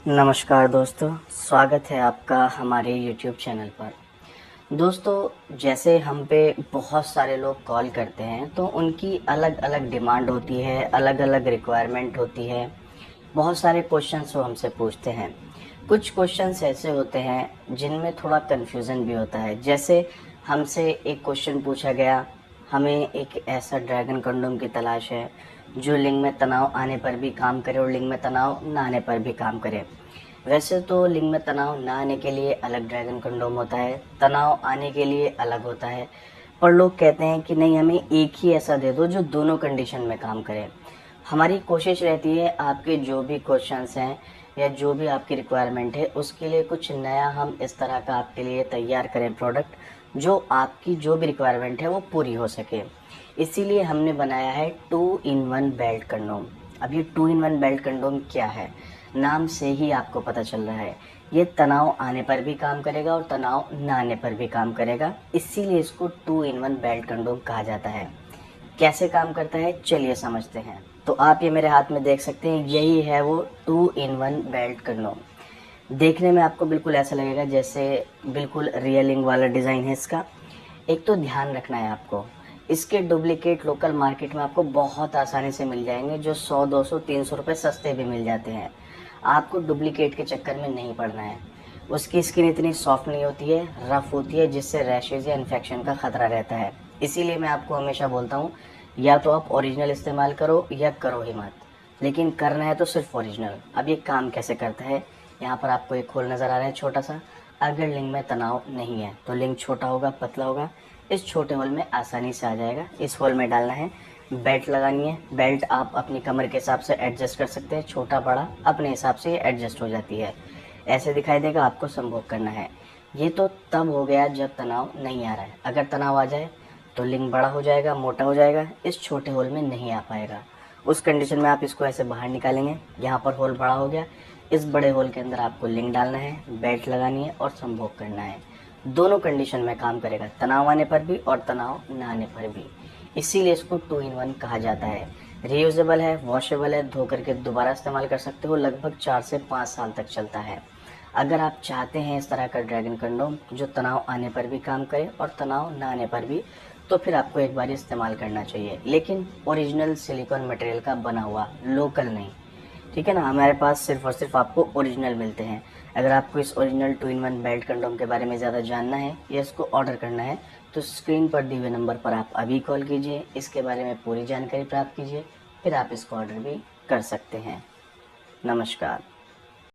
नमस्कार दोस्तों, स्वागत है आपका हमारे YouTube चैनल पर। दोस्तों, जैसे हम पे बहुत सारे लोग कॉल करते हैं तो उनकी अलग अलग डिमांड होती है, अलग अलग रिक्वायरमेंट होती है। बहुत सारे क्वेश्चंस वो हमसे पूछते हैं। कुछ क्वेश्चंस ऐसे होते हैं जिनमें थोड़ा कन्फ्यूज़न भी होता है। जैसे हमसे एक क्वेश्चन पूछा गया, हमें एक ऐसा ड्रैगन कंडोम की तलाश है जो लिंग में तनाव आने पर भी काम करे और लिंग में तनाव ना आने पर भी काम करे। वैसे तो लिंग में तनाव ना आने के लिए अलग ड्रैगन कंडोम होता है, तनाव आने के लिए अलग होता है। पर लोग कहते हैं कि नहीं, हमें एक ही ऐसा दे दो जो दोनों कंडीशन में काम करे। हमारी कोशिश रहती है आपके जो भी क्वेश्चंस हैं या जो भी आपकी रिक्वायरमेंट है उसके लिए कुछ नया हम इस तरह का आपके लिए तैयार करें प्रोडक्ट जो आपकी जो भी रिक्वायरमेंट है वो पूरी हो सके। इसीलिए हमने बनाया है 2 in 1 बेल्ट कंडोम। अब ये 2 in 1 बेल्ट कंडोम क्या है, नाम से ही आपको पता चल रहा है। ये तनाव आने पर भी काम करेगा और तनाव ना आने पर भी काम करेगा, इसीलिए इसको 2 in 1 बेल्ट कंडोम कहा जाता है। कैसे काम करता है चलिए समझते हैं। तो आप ये मेरे हाथ में देख सकते हैं, यही है वो 2 in 1 बेल्ट कंडोम। देखने में आपको बिल्कुल ऐसा लगेगा जैसे बिल्कुल रियलिंग वाला डिज़ाइन है इसका। एक तो ध्यान रखना है आपको, इसके डुप्लीकेट लोकल मार्केट में आपको बहुत आसानी से मिल जाएंगे, जो 100 200 300 रुपये सस्ते भी मिल जाते हैं। आपको डुप्लीकेट के चक्कर में नहीं पड़ना है। उसकी स्किन इतनी सॉफ्ट नहीं होती है, रफ होती है, जिससे रैशेज या इन्फेक्शन का खतरा रहता है। इसीलिए मैं आपको हमेशा बोलता हूँ, या तो आप ओरिजिनल इस्तेमाल करो या करो ही मत, लेकिन करना है तो सिर्फ ओरिजिनल। अब ये काम कैसे करता है, यहाँ पर आपको एक होल नज़र आ रहा है छोटा सा। अगर लिंग में तनाव नहीं है तो लिंग छोटा होगा, पतला होगा, इस छोटे होल में आसानी से आ जाएगा। इस होल में डालना है, बेल्ट लगानी है। बेल्ट आप अपनी कमर के हिसाब से एडजस्ट कर सकते हैं, छोटा बड़ा अपने हिसाब से ये एडजस्ट हो जाती है। ऐसे दिखाई देगा, आपको संभोग करना है। ये तो तब हो गया जब तनाव नहीं आ रहा है। अगर तनाव आ जाए तो लिंग बड़ा हो जाएगा, मोटा हो जाएगा, इस छोटे होल में नहीं आ पाएगा। उस कंडीशन में आप इसको ऐसे बाहर निकालेंगे, यहाँ पर होल बड़ा हो गया, इस बड़े होल के अंदर आपको लिंग डालना है, बेल्ट लगानी है और संभोग करना है। दोनों कंडीशन में काम करेगा, तनाव आने पर भी और तनाव न आने पर भी। इसीलिए इसको 2 in 1 कहा जाता है। रीयूजेबल है, वॉशेबल है, धो करके दोबारा इस्तेमाल कर सकते हो, लगभग 4 से 5 साल तक चलता है। अगर आप चाहते हैं इस तरह का ड्रैगन कंडोम जो तनाव आने पर भी काम करे और तनाव न आने पर भी, तो फिर आपको एक बार इस्तेमाल करना चाहिए, लेकिन ओरिजिनल सिलिकॉन मटेरियल का बना हुआ, लोकल नहीं। ठीक है ना, हमारे पास सिर्फ और सिर्फ आपको ओरिजिनल मिलते हैं। अगर आपको इस ओरिजिनल 2 in 1 बेल्ट कंडोम के बारे में ज़्यादा जानना है या इसको ऑर्डर करना है तो स्क्रीन पर दिए हुए नंबर पर आप अभी कॉल कीजिए, इसके बारे में पूरी जानकारी प्राप्त कीजिए, फिर आप इसको ऑर्डर भी कर सकते हैं। नमस्कार।